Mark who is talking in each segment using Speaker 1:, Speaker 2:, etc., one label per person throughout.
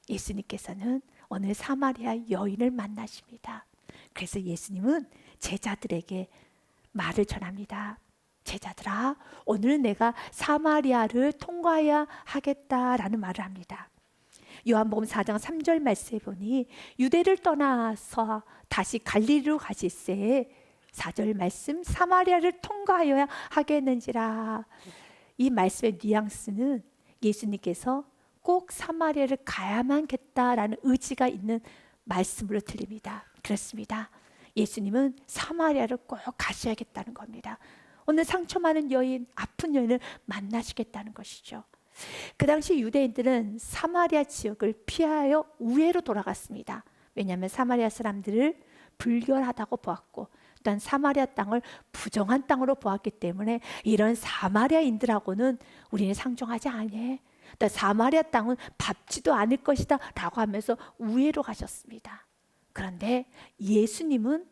Speaker 1: 예수님께서는 오늘 사마리아 여인을 만나십니다. 그래서 예수님은 제자들에게 말을 전합니다. 제자들아, 오늘 내가 사마리아를 통과해야 하겠다라는 말을 합니다. 요한복음 4장 3절 말씀에 보니 유대를 떠나서 다시 갈릴리로 가실새 4절 말씀, 사마리아를 통과하여야 하겠는지라. 이 말씀의 뉘앙스는 예수님께서 꼭 사마리아를 가야만겠다라는 의지가 있는 말씀으로 들립니다. 그렇습니다. 예수님은 사마리아를 꼭 가셔야겠다는 겁니다. 오늘 상처 많은 여인, 아픈 여인을 만나시겠다는 것이죠. 그 당시 유대인들은 사마리아 지역을 피하여 우회로 돌아갔습니다. 왜냐하면 사마리아 사람들을 불결하다고 보았고, 또한 사마리아 땅을 부정한 땅으로 보았기 때문에 이런 사마리아인들하고는 우리는 상종하지 않아. 또 사마리아 땅은 밟지도 않을 것이다 라고 하면서 우회로 가셨습니다. 그런데 예수님은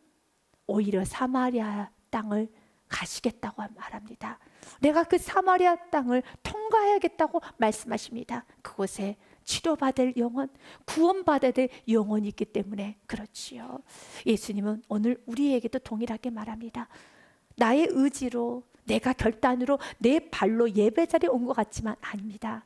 Speaker 1: 오히려 사마리아 땅을 가시겠다고 말합니다. 내가 그 사마리아 땅을 통과해야겠다고 말씀하십니다. 그곳에 치료받을 영혼, 구원받아야 될 영혼이 있기 때문에 그렇지요. 예수님은 오늘 우리에게도 동일하게 말합니다. 나의 의지로, 내가 결단으로 내 발로 예배자리에 온 것 같지만 아닙니다.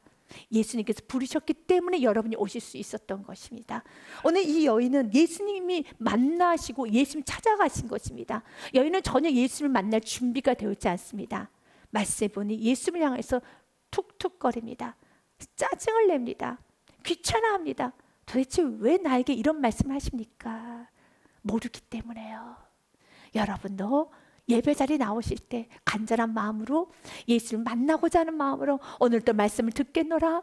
Speaker 1: 예수님께서 부르셨기 때문에 여러분이 오실 수 있었던 것입니다. 오늘 이 여인은 예수님이 만나시고 예수님 찾아가신 것입니다. 여인은 전혀 예수님을 만날 준비가 되어 있지 않습니다. 말씀해 보니 예수님을 향해서 툭툭거립니다. 짜증을 냅니다. 귀찮아합니다. 도대체 왜 나에게 이런 말씀을 하십니까? 모르기 때문에요. 여러분도 예배자리에 나오실 때 간절한 마음으로 예수를 만나고자 하는 마음으로 오늘도 말씀을 듣겠노라,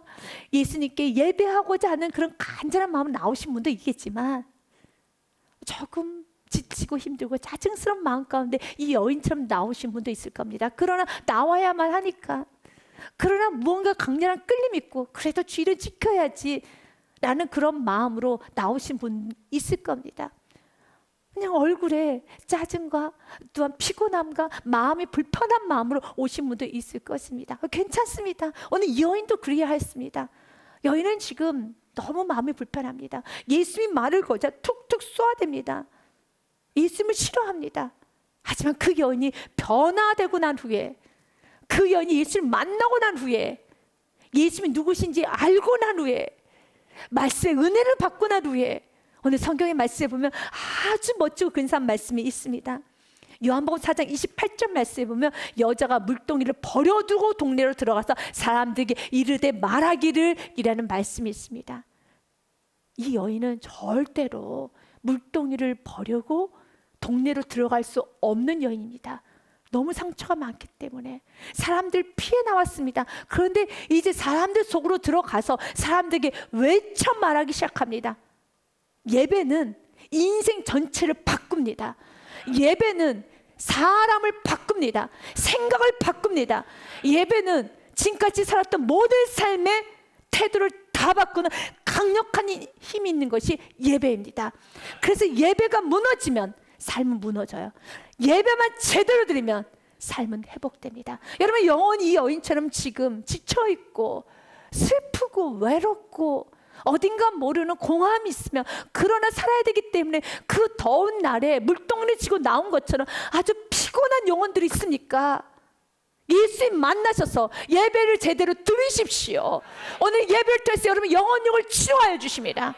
Speaker 1: 예수님께 예배하고자 하는 그런 간절한 마음으로 나오신 분도 있겠지만 조금 지치고 힘들고 짜증스러운 마음 가운데 이 여인처럼 나오신 분도 있을 겁니다. 그러나 나와야만 하니까, 그러나 무언가 강렬한 끌림 있고 그래도 주의를 지켜야지 라는 그런 마음으로 나오신 분 있을 겁니다. 그냥 얼굴에 짜증과 또한 피곤함과 마음이 불편한 마음으로 오신 분도 있을 것입니다. 괜찮습니다. 오늘 이 여인도 그래야 했습니다. 여인은 지금 너무 마음이 불편합니다. 예수님 말을 거자 툭툭 쏘아댑니다. 예수님을 싫어합니다. 하지만 그 여인이 변화되고 난 후에, 그 여인이 예수를 만나고 난 후에, 예수님이 누구신지 알고 난 후에, 말씀의 은혜를 받고 난 후에, 오늘 성경의 말씀에 보면 아주 멋지고 근사한 말씀이 있습니다. 요한복음 4장 28절 말씀에 보면 여자가 물동이를 버려두고 동네로 들어가서 사람들에게 이르되 말하기를 이라는 말씀이 있습니다. 이 여인은 절대로 물동이를 버리고 동네로 들어갈 수 없는 여인입니다. 너무 상처가 많기 때문에 사람들 피해 나왔습니다. 그런데 이제 사람들 속으로 들어가서 사람들에게 외쳐 말하기 시작합니다. 예배는 인생 전체를 바꿉니다. 예배는 사람을 바꿉니다. 생각을 바꿉니다. 예배는 지금까지 살았던 모든 삶의 태도를 다 바꾸는 강력한 힘이 있는 것이 예배입니다. 그래서 예배가 무너지면 삶은 무너져요. 예배만 제대로 드리면 삶은 회복됩니다. 여러분, 영혼이 이 여인처럼 지금 지쳐있고 슬프고 외롭고 어딘가 모르는 공허함이 있으면, 그러나 살아야 되기 때문에 그 더운 날에 물동이를 지고 나온 것처럼 아주 피곤한 영혼들이 있으니까 예수님 만나셔서 예배를 제대로 드리십시오. 오늘 예배를 통해서 여러분 영혼력을 치료하여 주십니다.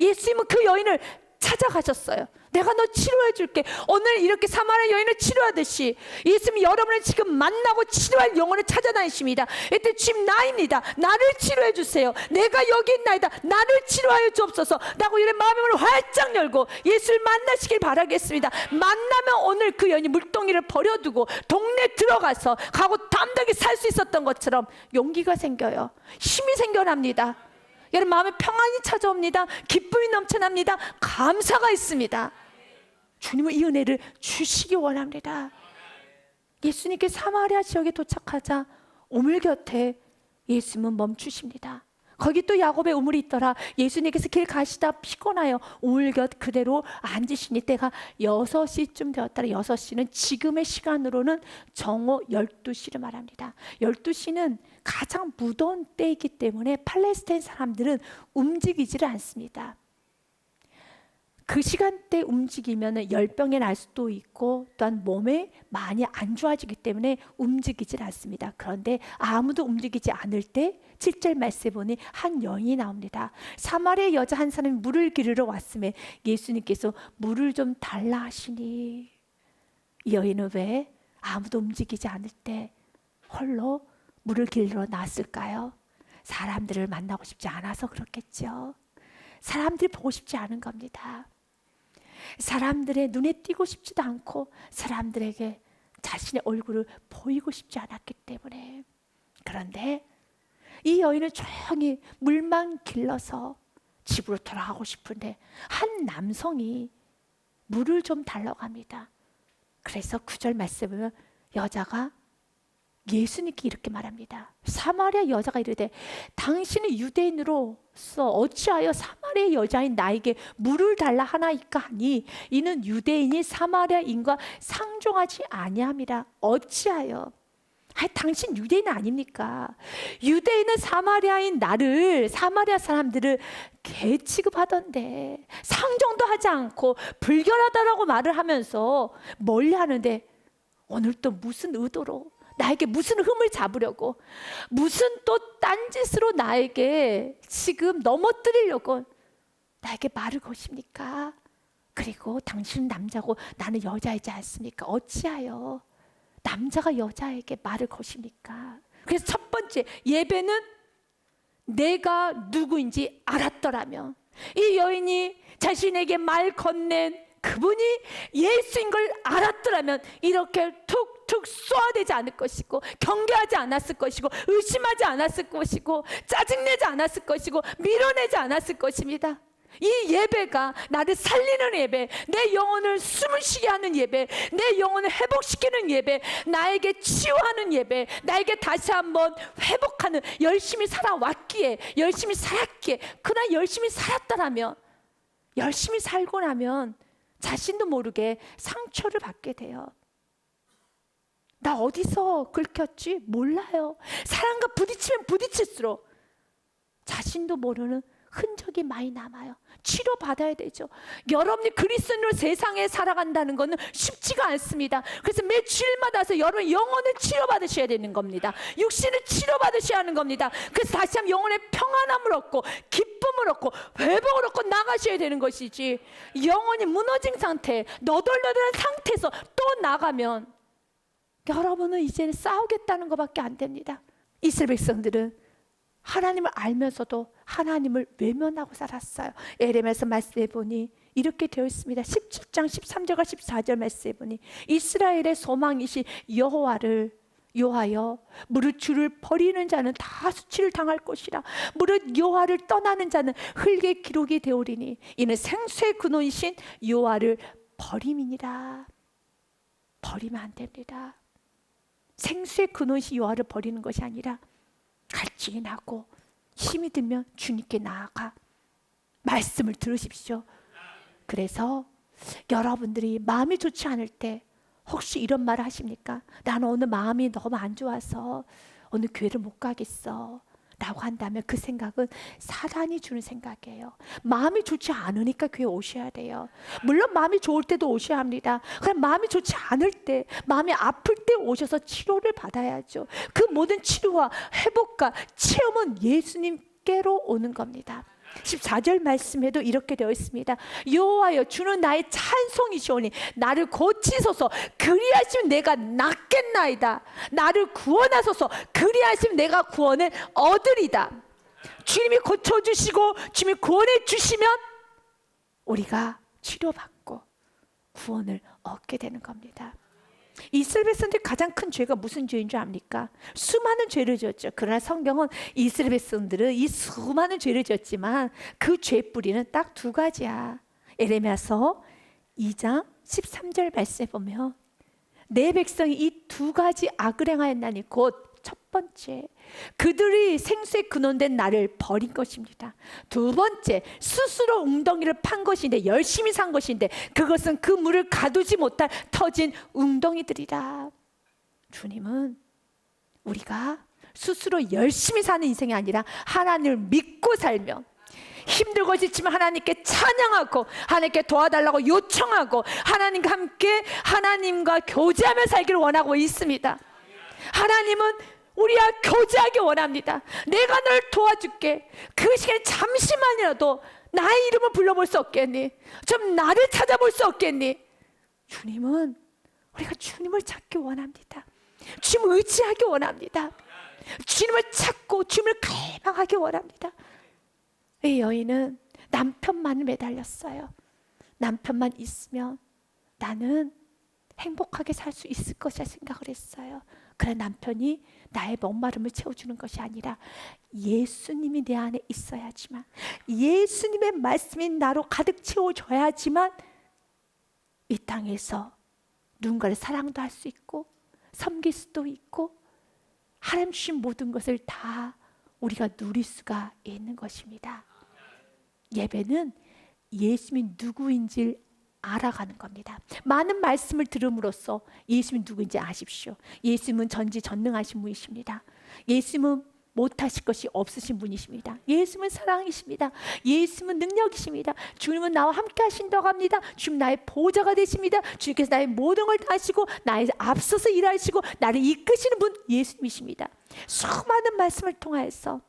Speaker 1: 예수님은 그 여인을 찾아가셨어요. 내가 너 치료해 줄게. 오늘 이렇게 사마리아 여인을 치료하듯이 예수님이 여러분을 지금 만나고 치료할 영혼을 찾아다니십니다. 이때 주님 나입니다. 나를 치료해 주세요. 내가 여기 있나이다. 나를 치료하여 주옵소서. 라고 이런 마음을 활짝 열고 예수를 만나시길 바라겠습니다. 만나면 오늘 그 여인이 물동이를 버려두고 동네 들어가서 가고 담대하게 살 수 있었던 것처럼 용기가 생겨요. 힘이 생겨납니다. 여러분 마음에 평안이 찾아옵니다. 기쁨이 넘쳐납니다. 감사가 있습니다. 주님은 이 은혜를 주시기 원합니다. 예수님께 사마리아 지역에 도착하자 우물 곁에 예수님은 멈추십니다. 거기 또 야곱의 우물이 있더라. 예수님께서 길 가시다 피곤하여 우물 곁 그대로 앉으시니 때가 6시쯤 되었더라. 6시는 지금의 시간으로는 정오 12시를 말합니다. 12시는 가장 무더운 때이기 때문에 팔레스타인 사람들은 움직이지를 않습니다. 그 시간대 움직이면 열병이 날 수도 있고 또한 몸에 많이 안 좋아지기 때문에 움직이질 않습니다. 그런데 아무도 움직이지 않을 때 7절 말씀에 보니 한 여인이 나옵니다. 사마리아 여자 한 사람이 물을 기르러 왔음에 예수님께서 물을 좀 달라 하시니, 이 여인은 왜 아무도 움직이지 않을 때 홀로 물을 기르러 나왔을까요? 사람들을 만나고 싶지 않아서 그렇겠죠. 사람들이 보고 싶지 않은 겁니다. 사람들의 눈에 띄고 싶지도 않고 사람들에게 자신의 얼굴을 보이고 싶지 않았기 때문에. 그런데 이 여인은 조용히 물만 길러서 집으로 돌아가고 싶은데 한 남성이 물을 좀 달라고 합니다. 그래서 9절 말씀에 보면 여자가 예수님께 이렇게 말합니다. 사마리아 여자가 이르되 당신은 유대인으로서 어찌하여 사마리아 여자인 나에게 물을 달라 하나이까 하니 이는 유대인이 사마리아인과 상종하지 아니함이라. 어찌하여? 당신 유대인 아닙니까? 유대인은 사마리아인 나를, 사마리아 사람들을 개 취급하던데 상종도 하지 않고 불결하다라고 말을 하면서 멀리 하는데 오늘 또 무슨 의도로 나에게 무슨 흠을 잡으려고, 무슨 또 딴짓으로 나에게 지금 넘어뜨리려고 나에게 말을 거십니까? 그리고 당신은 남자고 나는 여자이지 않습니까? 어찌하여 남자가 여자에게 말을 거십니까? 그래서 첫 번째, 예배는 내가 누구인지 알았더라면, 이 여인이 자신에게 말 건넨 그분이 예수인 걸 알았더라면 이렇게 툭툭 쏘아대지 않을 것이고, 경계하지 않았을 것이고, 의심하지 않았을 것이고, 짜증내지 않았을 것이고, 밀어내지 않았을 것입니다. 이 예배가 나를 살리는 예배, 내 영혼을 숨을 쉬게 하는 예배, 내 영혼을 회복시키는 예배, 나에게 치유하는 예배, 나에게 다시 한번 회복하는, 열심히 살아왔기에, 열심히 살았기에, 그러나 열심히 살았다라면, 열심히 살고 나면 자신도 모르게 상처를 받게 돼요. 나 어디서 긁혔지? 몰라요. 사람과 부딪히면 부딪힐수록 자신도 모르는 흔적이 많이 남아요. 치료받아야 되죠. 여러분이 그리스도인으로 세상에 살아간다는 것은 쉽지가 않습니다. 그래서 매 주일마다 여러분 영혼을 치료받으셔야 되는 겁니다. 육신을 치료받으셔야 하는 겁니다. 그래서 다시 한번 영혼의 평안함을 얻고 기쁨을 얻고 회복을 얻고 나가셔야 되는 것이지, 영혼이 무너진 상태, 너덜너덜한 상태에서 또 나가면 여러분은 이제는 싸우겠다는 것밖에 안 됩니다. 이스라엘 백성들은 하나님을 알면서도 하나님을 외면하고 살았어요. 에레미야서 말씀해 보니 이렇게 되어 있습니다. 17장 13절과 14절 말씀해 보니 이스라엘의 소망이신 여호와여 무릇 주를 버리는 자는 다 수치를 당할 것이라. 무릇 여호와를 떠나는 자는 흙의 기록이 되오리니 이는 생수의 근원이신 여호와를 버림이니라. 버리면 안 됩니다. 생수의 근원이신 여호와를 버리는 것이 아니라 갈증이 나고 힘이 들면 주님께 나아가 말씀을 들으십시오. 그래서 여러분들이 마음이 좋지 않을 때 혹시 이런 말을 하십니까? 나는 오늘 마음이 너무 안 좋아서 오늘 교회를 못 가겠어 라고 한다면 그 생각은 사단이 주는 생각이에요. 마음이 좋지 않으니까 교회 오셔야 돼요. 물론 마음이 좋을 때도 오셔야 합니다. 그럼 마음이 좋지 않을 때, 마음이 아플 때 오셔서 치료를 받아야죠. 그 모든 치료와 회복과 체험은 예수님께로 오는 겁니다. 14절 말씀에도 이렇게 되어 있습니다. 여호와여 주는 나의 찬송이시오니 나를 고치소서. 그리하시면 내가 낫겠나이다. 나를 구원하소서. 그리하시면 내가 구원을 얻으리다. 주님이 고쳐주시고 주님이 구원해 주시면 우리가 치료받고 구원을 얻게 되는 겁니다. 이스라엘 백성들이 가장 큰 죄가 무슨 죄인 줄 압니까? 수많은 죄를 지었죠. 그러나 성경은 이스라엘 백성들은 이 수많은 죄를 지었지만 그 죄 뿌리는 딱 두 가지야. 에레미야서 2장 13절 말씀에 보면 내 백성이 이 두 가지 악을 행하였나니 곧 첫 번째, 그들이 생수의 근원된 나를 버린 것입니다. 두 번째, 스스로 웅덩이를 판 것인데, 열심히 산 것인데 그것은 그 물을 가두지 못할 터진 웅덩이들이라. 주님은 우리가 스스로 열심히 사는 인생이 아니라 하나님을 믿고 살며 힘들고 지치면 하나님께 찬양하고 하나님께 도와달라고 요청하고 하나님과 함께 하나님과 교제하며 살기를 원하고 있습니다. 하나님은 우리와 교제하기 원합니다. 내가 널 도와줄게. 그 시간에 잠시만이라도 나의 이름을 불러볼 수 없겠니? 좀 나를 찾아볼 수 없겠니? 주님은 우리가 주님을 찾기 원합니다. 주님을 의지하기 원합니다. 주님을 찾고 주님을 갈망하기 원합니다. 이 여인은 남편만 매달렸어요. 남편만 있으면 나는 행복하게 살 수 있을 것이라 생각을 했어요. 그러나 남편이 나의 목마름을 채워주는 것이 아니라 예수님이 내 안에 있어야지만, 예수님의 말씀이 나로 가득 채워져야지만 이 땅에서 누군가를 사랑도 할 수 있고 섬길 수도 있고 하나님 주신 모든 것을 다 우리가 누릴 수가 있는 것입니다. 예배는 예수님이 누구인지 알아가는 겁니다. 많은 말씀을 들음으로써 예수님이 누구인지 아십시오. 예수님은 전지전능하신 분이십니다. 예수님은 못하실 것이 없으신 분이십니다. 예수님은 사랑이십니다. 예수님은 능력이십니다. 주님은 나와 함께 하신다고 합니다. 주님 나의 보호자가 되십니다. 주님께서 나의 모든 걸 다 하시고 나의 앞서서 일하시고 나를 이끄시는 분 예수님이십니다. 수많은 말씀을 통하여서,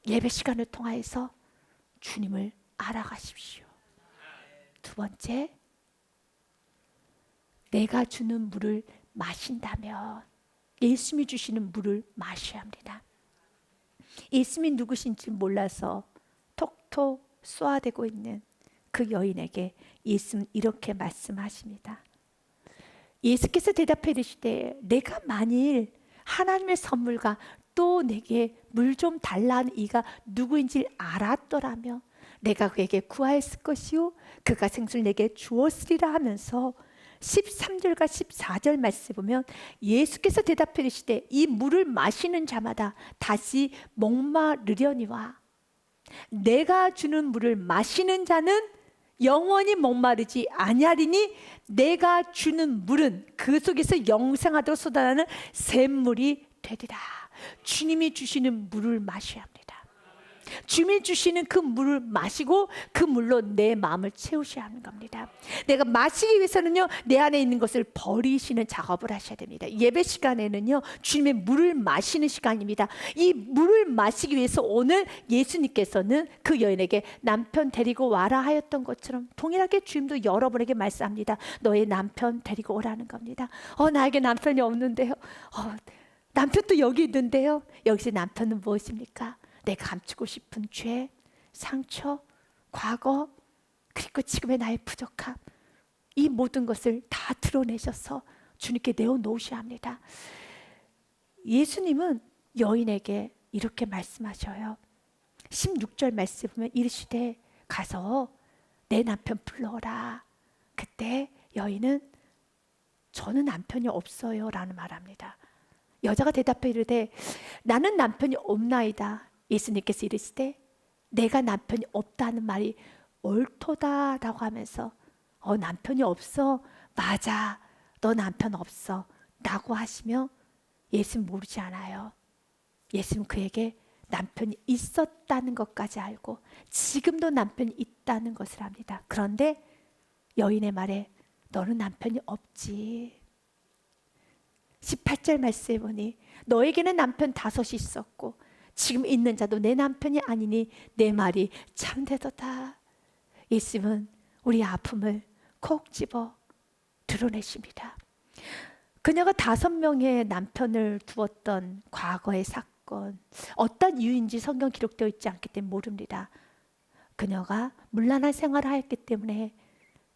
Speaker 1: 예배 시간을 통하여서 주님을 알아가십시오. 두 번째, 내가 주는 물을 마신다면 예수님이 주시는 물을 마셔야 합니다. 예수님이 누구신지 몰라서 톡톡 쏘아대고 있는 그 여인에게 예수님은 이렇게 말씀하십니다. 예수께서 대답해 이르시되 내가 만일 하나님의 선물과 또 내게 물 좀 달라는 이가 누구인지 알았더라면 내가 그에게 구하였을 것이요 그가 생수를 내게 주었으리라 하면서 13절과 14절 말씀에 보면 예수께서 대답해 이르시되 이 물을 마시는 자마다 다시 목마르려니와 내가 주는 물을 마시는 자는 영원히 목마르지 아니하리니 내가 주는 물은 그 속에서 영생하도록 쏟아나는 샘물이 되리라. 주님이 주시는 물을 마셔야 합니다. 주님이 주시는 그 물을 마시고 그 물로 내 마음을 채우셔야 하는 겁니다. 내가 마시기 위해서는요, 내 안에 있는 것을 버리시는 작업을 하셔야 됩니다. 예배 시간에는요, 주님의 물을 마시는 시간입니다. 이 물을 마시기 위해서 오늘 예수님께서는 그 여인에게 남편 데리고 와라 하였던 것처럼 동일하게 주님도 여러분에게 말씀합니다. 너의 남편 데리고 오라는 겁니다. 나에게 남편이 없는데요. 남편도 여기 있는데요. 여기서 남편은 무엇입니까? 내가 감추고 싶은 죄, 상처, 과거, 그리고 지금의 나의 부족함, 이 모든 것을 다 드러내셔서 주님께 내어놓으셔야 합니다. 예수님은 여인에게 이렇게 말씀하셔요. 16절 말씀 보면 이르시되 가서 내 남편 불러오라. 그때 여인은 저는 남편이 없어요 라는 말합니다. 여자가 대답해 이르되 나는 남편이 없나이다. 예수님께서 이르시되 내가 남편이 없다는 말이 옳도다라고 하면서 남편이 없어? 맞아, 너 남편 없어 라고 하시며 예수님 모르지 않아요. 예수님 그에게 남편이 있었다는 것까지 알고 지금도 남편이 있다는 것을 압니다. 그런데 여인의 말에 너는 남편이 없지. 18절 말씀해 보니 너에게는 남편 5이 있었고 지금 있는 자도 내 남편이 아니니 내 말이 참되도다. 예수님은 우리 아픔을 콕 집어 드러내십니다. 그녀가 5명의 남편을 두었던 과거의 사건, 어떤 이유인지 성경 기록되어 있지 않기 때문에 모릅니다. 그녀가 문란한 생활을 하였기 때문에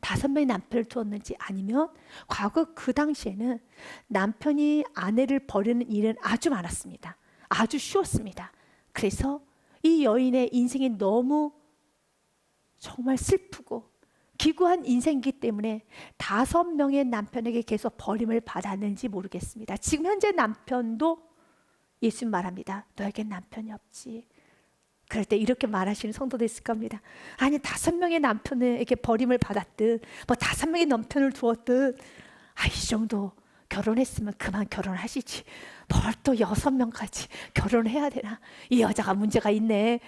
Speaker 1: 5명의 남편을 두었는지 아니면 과거 그 당시에는 남편이 아내를 버리는 일은 아주 많았습니다. 아주 쉬웠습니다. 그래서 이 여인의 인생이 너무 정말 슬프고 기구한 인생이기 때문에 5명의 남편에게 계속 버림을 받았는지 모르겠습니다. 지금 현재 남편도 예수님 말합니다. 너에겐 남편이 없지. 그럴 때 이렇게 말하시는 성도도 있을 겁니다. 아니 5명의 남편에게 버림을 받았든 뭐 5명의 남편을 두었든 이 정도 결혼했으면 그만 결혼하시지. 뭘 또 6명까지 결혼해야 되나? 이 여자가 문제가 있네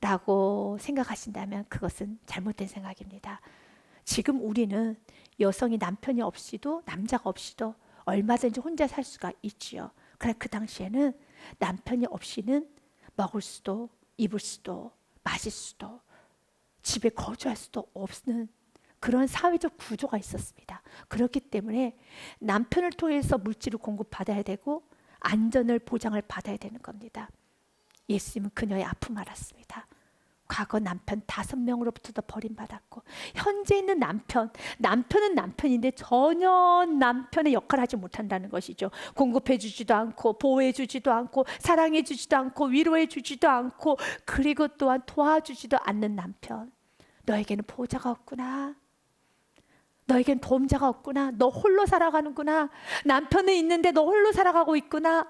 Speaker 1: 라고 생각하신다면 그것은 잘못된 생각입니다. 지금 우리는 여성이 남편이 없이도 남자가 없이도 얼마든지 혼자 살 수가 있지요. 그러나 그 당시에는 남편이 없이는 먹을 수도 입을 수도 마실 수도 집에 거주할 수도 없는 그런 사회적 구조가 있었습니다. 그렇기 때문에 남편을 통해서 물질을 공급받아야 되고 안전을 보장을 받아야 되는 겁니다. 예수님은 그녀의 아픔을 알았습니다. 과거 남편 5명으로부터도 버림받았고 현재 있는 남편은 남편인데 전혀 남편의 역할을 하지 못한다는 것이죠. 공급해 주지도 않고 보호해 주지도 않고 사랑해 주지도 않고 위로해 주지도 않고 그리고 또한 도와주지도 않는 남편. 너에게는 보호자가 없구나. 너에겐 도움자가 없구나. 너 홀로 살아가는구나. 남편은 있는데 너 홀로 살아가고 있구나.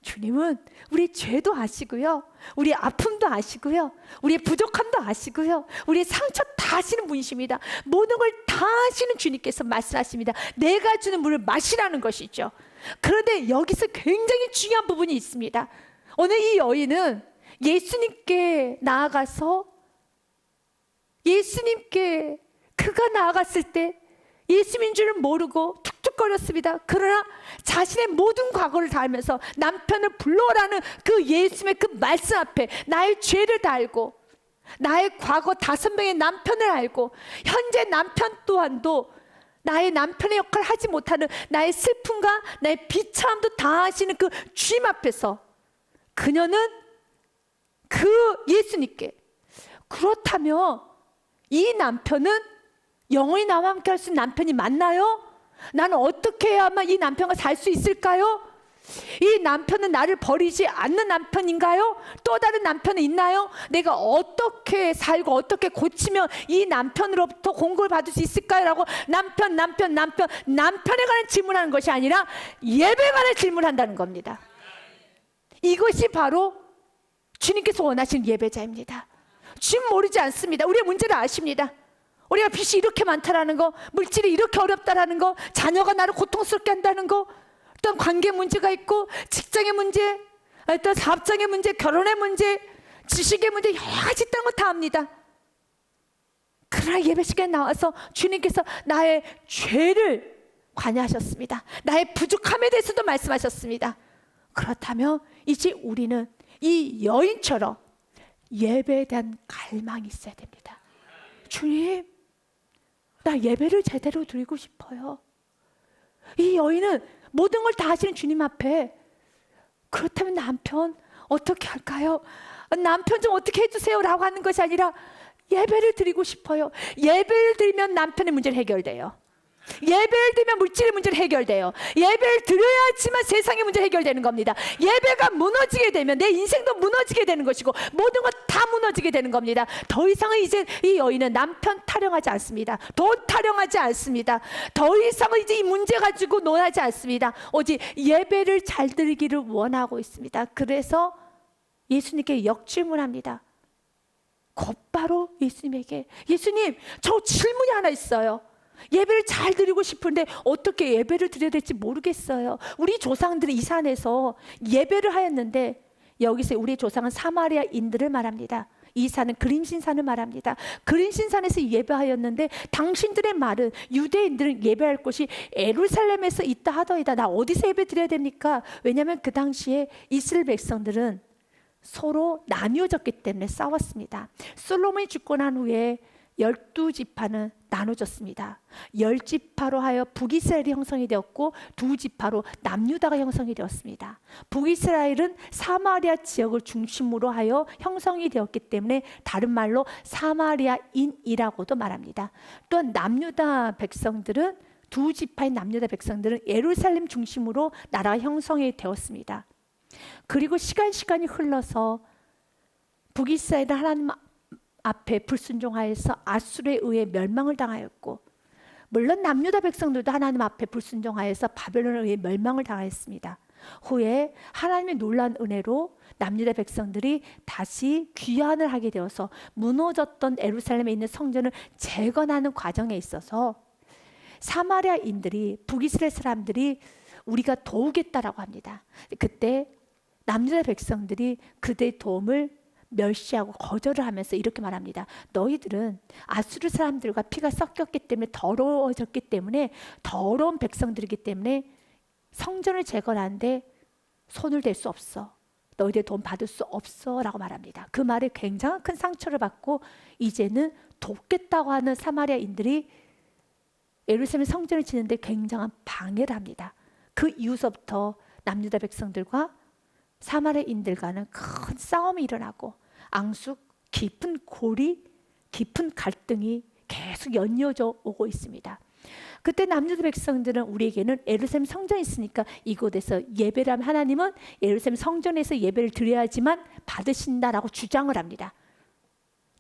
Speaker 1: 주님은 우리 죄도 아시고요, 우리 아픔도 아시고요, 우리의 부족함도 아시고요, 우리의 상처 다 아시는 분이십니다. 모든 걸 다 아시는 주님께서 말씀하십니다. 내가 주는 물을 마시라는 것이죠. 그런데 여기서 굉장히 중요한 부분이 있습니다. 오늘 이 여인은 예수님께 나아가서 예수님께 그가 나아갔을 때 예수님인 줄은 모르고 툭툭거렸습니다. 그러나 자신의 모든 과거를 다 알면서 남편을 불러오라는 그 예수님의 그 말씀 앞에 나의 죄를 다 알고 나의 과거 5명의 남편을 알고 현재 남편 또한도 나의 남편의 역할을 하지 못하는 나의 슬픔과 나의 비참함도 다 아시는 그 주님 앞에서 그녀는 그 예수님께 그렇다면 이 남편은 영원히 나와 함께 할 수 있는 남편이 맞나요? 나는 어떻게 해야만 이 남편과 살 수 있을까요? 이 남편은 나를 버리지 않는 남편인가요? 또 다른 남편은 있나요? 내가 어떻게 살고 어떻게 고치면 이 남편으로부터 공급을 받을 수 있을까요? 라고 남편에 관한 질문하는 것이 아니라 예배에 관한 질문한다는 겁니다. 이것이 바로 주님께서 원하시는 예배자입니다. 주님 모르지 않습니다. 우리의 문제를 아십니다. 우리가 빚이 이렇게 많다라는 거, 물질이 이렇게 어렵다라는 거, 자녀가 나를 고통스럽게 한다는 거, 어떤 관계 문제가 있고 직장의 문제, 어떤 사업장의 문제, 결혼의 문제, 지식의 문제 여러 가지 있다는 거 다 압니다. 그러나 예배 시간에 나와서 주님께서 나의 죄를 관여하셨습니다. 나의 부족함에 대해서도 말씀하셨습니다. 그렇다면 이제 우리는 이 여인처럼 예배에 대한 갈망이 있어야 됩니다. 주님, 나 예배를 제대로 드리고 싶어요. 이 여인은 모든 걸 다 하시는 주님 앞에 그렇다면 남편 어떻게 할까요? 남편 좀 어떻게 해주세요 라고 하는 것이 아니라 예배를 드리고 싶어요. 예배를 드리면 남편의 문제는 해결돼요. 예배를 드리면 물질의 문제는 해결돼요. 예배를 드려야지만 세상의 문제 해결되는 겁니다. 예배가 무너지게 되면 내 인생도 무너지게 되는 것이고 모든 것 다 무너지게 되는 겁니다. 더 이상은 이제 이 여인은 남편 타령하지 않습니다. 돈 타령하지 않습니다. 더 이상은 이제 이 문제 가지고 논하지 않습니다. 오직 예배를 잘 드리기를 원하고 있습니다. 그래서 예수님께 역질문합니다. 곧바로 예수님에게, 예수님, 저 질문이 하나 있어요. 예배를 잘 드리고 싶은데 어떻게 예배를 드려야 될지 모르겠어요. 우리 조상들이 이 산에서 예배를 하였는데, 여기서 우리 조상은 사마리아인들을 말합니다. 이 산은 그림신산을 말합니다. 그림신산에서 예배하였는데 당신들의 말은 유대인들은 예배할 곳이 예루살렘에서 있다 하더이다. 나 어디서 예배 드려야 됩니까? 왜냐하면 그 당시에 이스라엘 백성들은 서로 나뉘어졌기 때문에 싸웠습니다. 솔로몬이 죽고 난 후에 12지파는 나눠졌습니다. 10지파로 하여 북이스라엘이 형성이 되었고 2지파로 남유다가 형성이 되었습니다. 북이스라엘은 사마리아 지역을 중심으로 하여 형성이 되었기 때문에 다른 말로 사마리아인이라고도 말합니다. 또한 남유다 백성들은 2지파인 남유다 백성들은 예루살렘 중심으로 나라가 형성이 되었습니다. 그리고 시간이 흘러서 북이스라엘은 하나님 앞에 불순종하여서 아수르에 의해 멸망을 당하였고, 물론 남유다 백성들도 하나님 앞에 불순종하여서 바벨론에 의해 멸망을 당하였습니다. 후에 하나님의 놀라운 은혜로 남유다 백성들이 다시 귀환을 하게 되어서 무너졌던 예루살렘에 있는 성전을 재건하는 과정에 있어서 사마리아인들이, 북이스라엘 사람들이 우리가 도우겠다라고 합니다. 그때 남유다 백성들이 그들의 도움을 멸시하고 거절을 하면서 이렇게 말합니다. 너희들은 아수르 사람들과 피가 섞였기 때문에 더러워졌기 때문에 더러운 백성들이기 때문에 성전을 재건하는데 손을 댈 수 없어. 너희들 돈 받을 수 없어 라고 말합니다. 그 말에 굉장한 큰 상처를 받고 이제는 돕겠다고 하는 사마리아인들이 예루살렘 성전을 짓는데 굉장한 방해를 합니다. 그 이후서부터 남유다 백성들과 사마리아인들과는 큰 싸움이 일어나고 앙숙, 깊은 골이, 깊은 갈등이 계속 연이어져 오고 있습니다. 그때 남유다 백성들은 우리에게는 예루살렘 성전이 있으니까 이곳에서 예배를 하면 하나님은 예루살렘 성전에서 예배를 드려야지만 받으신다라고 주장을 합니다.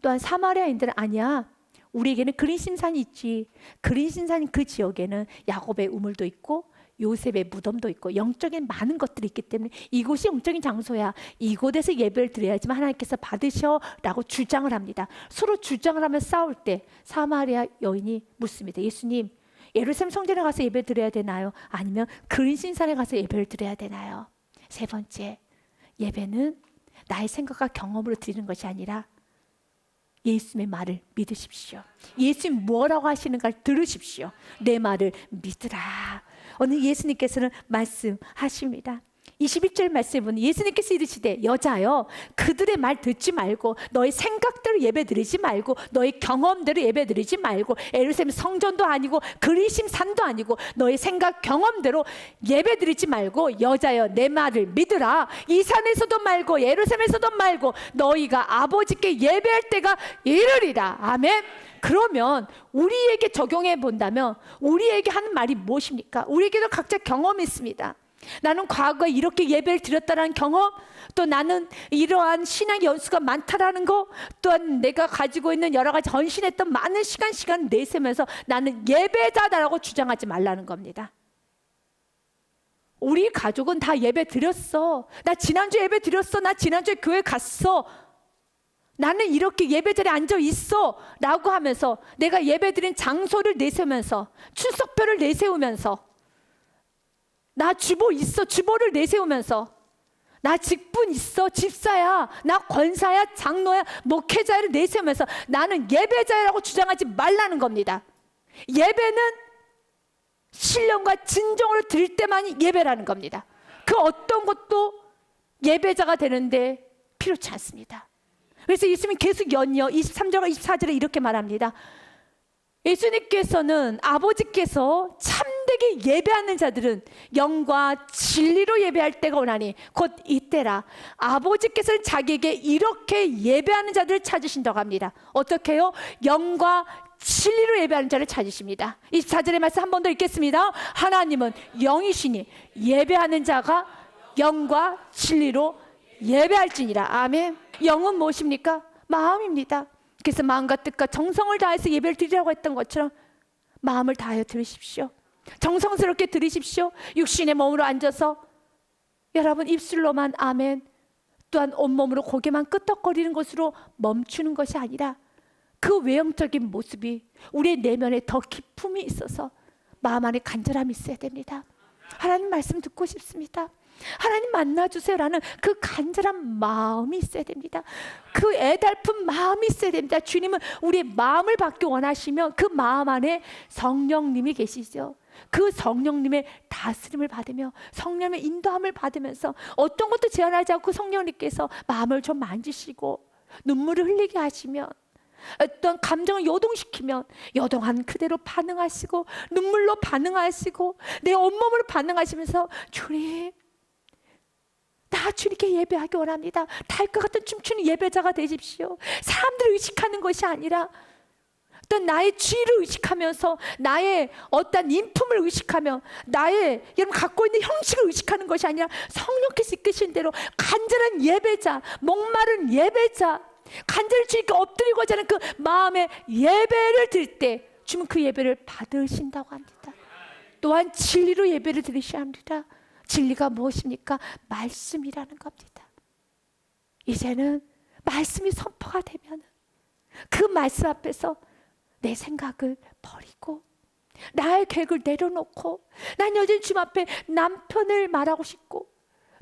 Speaker 1: 또한 사마리아인들은 아니야, 우리에게는 그린심산이 있지. 그린심산 그 지역에는 야곱의 우물도 있고 요셉의 무덤도 있고 영적인 많은 것들이 있기 때문에 이곳이 영적인 장소야. 이곳에서 예배를 드려야지만 하나님께서 받으셔라고 주장을 합니다. 서로 주장을 하며 싸울 때 사마리아 여인이 묻습니다. 예수님, 예루살렘 성전에 가서 예배 드려야 되나요? 아니면 그린신산에 가서 예배를 드려야 되나요? 세 번째, 예배는 나의 생각과 경험으로 드리는 것이 아니라 예수님의 말을 믿으십시오. 예수님 뭐라고 하시는가를 들으십시오. 내 말을 믿으라. 오늘 예수님께서는 말씀하십니다. 21절 말씀에 보면 예수님께서 이르시되 여자여 그들의 말 듣지 말고 너의 생각대로 예배드리지 말고 너의 경험대로 예배드리지 말고 예루살렘 성전도 아니고 그리심 산도 아니고 너의 생각 경험대로 예배드리지 말고 여자여 내 말을 믿으라. 이 산에서도 말고 예루살렘에서도 말고 너희가 아버지께 예배할 때가 이르리라. 아멘. 그러면 우리에게 적용해 본다면 우리에게 하는 말이 무엇입니까? 우리에게도 각자 경험이 있습니다. 나는 과거에 이렇게 예배를 드렸다는 경험, 또 나는 이러한 신앙 연수가 많다라는 거, 또한 내가 가지고 있는 여러 가지 헌신했던 많은 시간 내세면서 나는 예배자다라고 주장하지 말라는 겁니다. 우리 가족은 다 예배 드렸어. 나 지난주에 예배 드렸어. 나 지난주에 교회 갔어. 나는 이렇게 예배자리에 앉아 있어 라고 하면서 내가 예배 드린 장소를 내세우면서 출석표를 내세우면서 나 주보 있어 주보를 내세우면서 나 직분 있어 집사야 나 권사야 장로야 목회자를 내세우면서 나는 예배자라고 주장하지 말라는 겁니다. 예배는 신령과 진정으로 드릴 때만이 예배라는 겁니다. 그 어떤 것도 예배자가 되는데 필요치 않습니다. 그래서 예수님이 계속 연이어 23절과 24절에 이렇게 말합니다. 예수님께서는 아버지께서 참되게 예배하는 자들은 영과 진리로 예배할 때가 오나니 곧 이때라. 아버지께서는 자기에게 이렇게 예배하는 자들을 찾으신다고 합니다. 어떻게 해요? 영과 진리로 예배하는 자를 찾으십니다. 24절의 말씀 한 번 더 읽겠습니다. 하나님은 영이시니 예배하는 자가 영과 진리로 예배할지니라. 아멘. 영은 무엇입니까? 마음입니다. 그래서 마음과 뜻과 정성을 다해서 예배를 드리라고 했던 것처럼 마음을 다하여 들으십시오. 정성스럽게 들으십시오. 육신의 몸으로 앉아서 여러분 입술로만 아멘, 또한 온몸으로 고개만 끄덕거리는 것으로 멈추는 것이 아니라 그 외형적인 모습이 우리의 내면에 더 기품이 있어서 마음 안에 간절함이 있어야 됩니다. 하나님 말씀 듣고 싶습니다. 하나님 만나주세요라는 그 간절한 마음이 있어야 됩니다. 그 애달픈 마음이 있어야 됩니다. 주님은 우리의 마음을 받기 원하시면 그 마음 안에 성령님이 계시죠. 그 성령님의 다스림을 받으며 성령의 인도함을 받으면서 어떤 것도 제한하지 않고 성령님께서 마음을 좀 만지시고 눈물을 흘리게 하시면, 어떤 감정을 요동시키면 요동한 그대로 반응하시고 눈물로 반응하시고 내 온몸으로 반응하시면서 주님 나 주님께 예배하기 원합니다. 달과 같은 춤추는 예배자가 되십시오. 사람들을 의식하는 것이 아니라 어떤 나의 지위를 의식하면서 나의 어떤 인품을 의식하며 나의 여러분 갖고 있는 형식을 의식하는 것이 아니라 성령께서 이끄신 대로 간절한 예배자, 목마른 예배자, 간절히 주님께 엎드리고자 하는 그 마음의 예배를 드릴 때 주님은 그 예배를 받으신다고 합니다. 또한 진리로 예배를 드리셔야 합니다. 진리가 무엇입니까? 말씀이라는 겁니다. 이제는 말씀이 선포가 되면 그 말씀 앞에서 내 생각을 버리고 나의 계획을 내려놓고 난 여전히 주님 앞에 남편을 말하고 싶고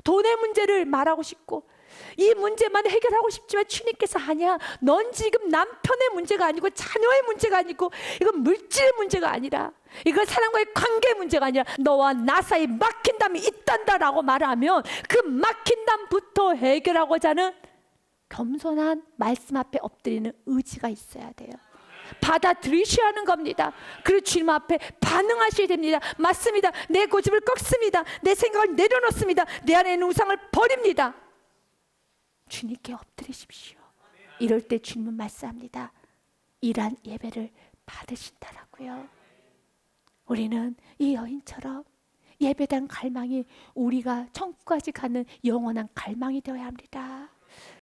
Speaker 1: 돈의 문제를 말하고 싶고 이 문제만 해결하고 싶지만 주님께서 아니야, 넌 지금 남편의 문제가 아니고 자녀의 문제가 아니고 이건 물질의 문제가 아니라 이건 사람과의 관계의 문제가 아니라 너와 나 사이 막힌 담이 있단다라고 말하면 그 막힌 담부터 해결하고자 하는 겸손한 말씀 앞에 엎드리는 의지가 있어야 돼요. 받아들이셔야 하는 겁니다. 그리고 주님 앞에 반응하셔야 됩니다. 맞습니다. 내 고집을 꺾습니다. 내 생각을 내려놓습니다. 내 안에 있는 우상을 버립니다. 주님께 엎드리십시오. 이럴 때 주님은 말씀합니다. 이러한 예배를 받으신다라고요. 우리는 이 여인처럼 예배당 갈망이 우리가 천국까지 가는 영원한 갈망이 되어야 합니다.